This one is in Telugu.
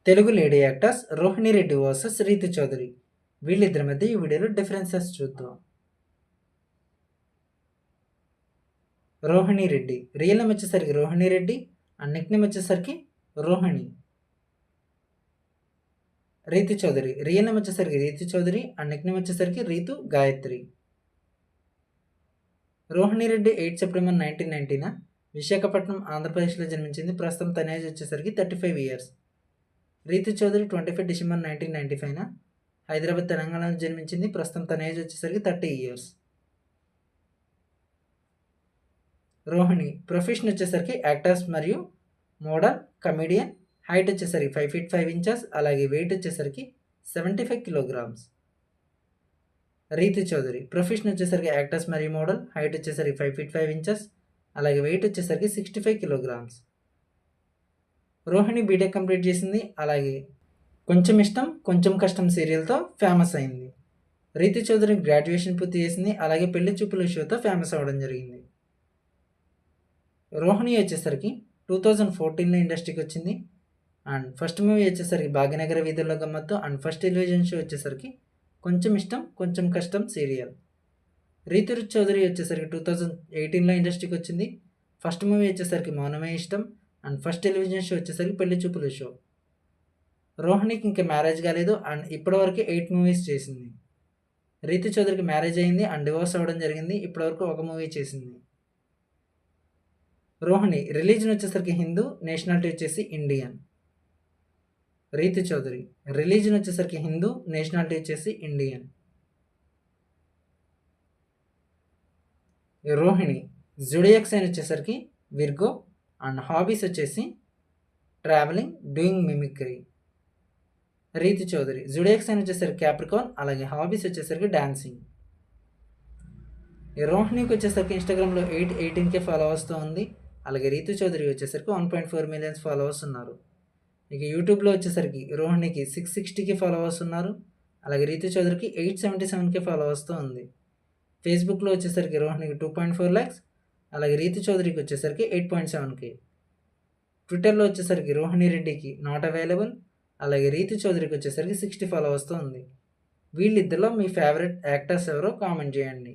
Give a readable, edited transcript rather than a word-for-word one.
Telugu lady actors Rohini Reddy versus Rithu Chowdary. వీళ్ళిద్దరి మధ్య ఈ వీడియోలో డిఫరెన్సెస్ చూద్దాం. రోహిణి రెడ్డి రియల్ నేమ్ వచ్చేసరికి Rohini Reddy and nick name వచ్చేసరికి రోహిణి. రీతు చౌదరి రియల్ నేమ్ వచ్చేసరికి Rithu Chowdary and nick name వచ్చేసరికి రీతు గాయత్రి. రోహిణి రెడ్డి 8 సెప్టెంబర్ 1990 విశాఖపట్నం ఆంధ్రప్రదేశ్లో జన్మించింది. ప్రస్తుతం తన ఏజ్ వచ్చేసరికి 35 ఇయర్స్. రీతు చౌదరి 25 డిసెంబర్ 1995 హైదరాబాద్ తెలంగాణలో జన్మించింది. ప్రస్తుతం తన ఏజ్ వచ్చేసరికి 30 ఇయర్స్. రోహిణి ప్రొఫెషన్ వచ్చేసరికి యాక్టర్స్ మరియు మోడల్, కమెడియన్. హైట్ వచ్చేసరికి 5 feet 5 inches, అలాగే వెయిట్ వచ్చేసరికి 75 kilograms. రీతు చౌదరి ప్రొఫెషన్ వచ్చేసరికి యాక్టర్స్ మరియు మోడల్. హైట్ వచ్చేసరికి 5 feet 5 inches, అలాగే వెయిట్ వచ్చేసరికి 65 kilograms. రోహిణి బీటెక్ కంప్లీట్ చేసింది. అలాగే కొంచెం ఇష్టం కొంచెం కష్టం సీరియల్తో ఫేమస్ అయింది. రీతు చౌదరి గ్రాడ్యుయేషన్ పూర్తి చేసింది. అలాగే పెళ్లి చూపుల షోతో ఫేమస్ అవ్వడం జరిగింది. రోహిణి వచ్చేసరికి 2014లో ఇండస్ట్రీకి వచ్చింది. అండ్ ఫస్ట్ మూవీ వచ్చేసరికి భాగ్యనగర వీధుల్లో గమ్మత్తు అండ్ ఫస్ట్ టెలివిజన్ షో వచ్చేసరికి కొంచెం ఇష్టం కొంచెం కష్టం సీరియల్. రీతు చౌదరి వచ్చేసరికి 2018లో ఇండస్ట్రీకి వచ్చింది. ఫస్ట్ మూవీ వచ్చేసరికి మౌనమే ఇష్టం అండ్ ఫస్ట్ టెలివిజన్ షో వచ్చేసరికి పెళ్లి చూపుల షో. రోహిణికి ఇంకా మ్యారేజ్ కాలేదు అండ్ ఇప్పటివరకు 8 మూవీస్ చేసింది. రీతు చౌదరికి మ్యారేజ్ అయింది అండ్ డివోర్స్ అవ్వడం జరిగింది. ఇప్పటివరకు ఒక మూవీ చేసింది. రోహిణి రిలీజన్ వచ్చేసరికి హిందూ, నేషనాలిటీ వచ్చేసి ఇండియన్. రీతు చౌదరి రిలీజన్ వచ్చేసరికి హిందూ, నేషనాలిటీ వచ్చేసి ఇండియన్. రోహిణి జుడియాక్ సైన్ వచ్చేసరికి విర్గో అండ్ హాబీస్ వచ్చేసి travelling, doing mimicry. Ritu Chaudhary zodiac sign వచ్చేసరికి క్యాప్రికాన్, అలాగే హాబీస్ వచ్చేసరికి డాన్సింగ్. రోహిణికి వచ్చేసరికి ఇన్స్టాగ్రామ్లో 818K ఫాలోవర్స్తో ఉంది. అలాగే రీతు చౌదరి వచ్చేసరికి 1.4 million ఫాలోవర్స్ ఉన్నారు. ఇక యూట్యూబ్లో వచ్చేసరికి రోహిణికి 660K ఫాలోవర్స్ ఉన్నారు. అలాగే రీతు చౌదరికి 877K ఫాలోవర్స్తో ఉంది. ఫేస్బుక్లో వచ్చేసరికి రోహిణికి 2.4 lakhs, అలాగే రీతు చౌదరికి వచ్చేసరికి 8.7K. ట్విట్టర్లో వచ్చేసరికి రోహిణి రెడ్డికి నాట్ అవైలబుల్, అలాగే రీతు చౌదరికి వచ్చేసరికి 60 ఫాలోవర్స్తో ఉంది. వీళ్ళిద్దరిలో మీ ఫేవరెట్ యాక్టర్స్ ఎవరో కామెంట్ చేయండి.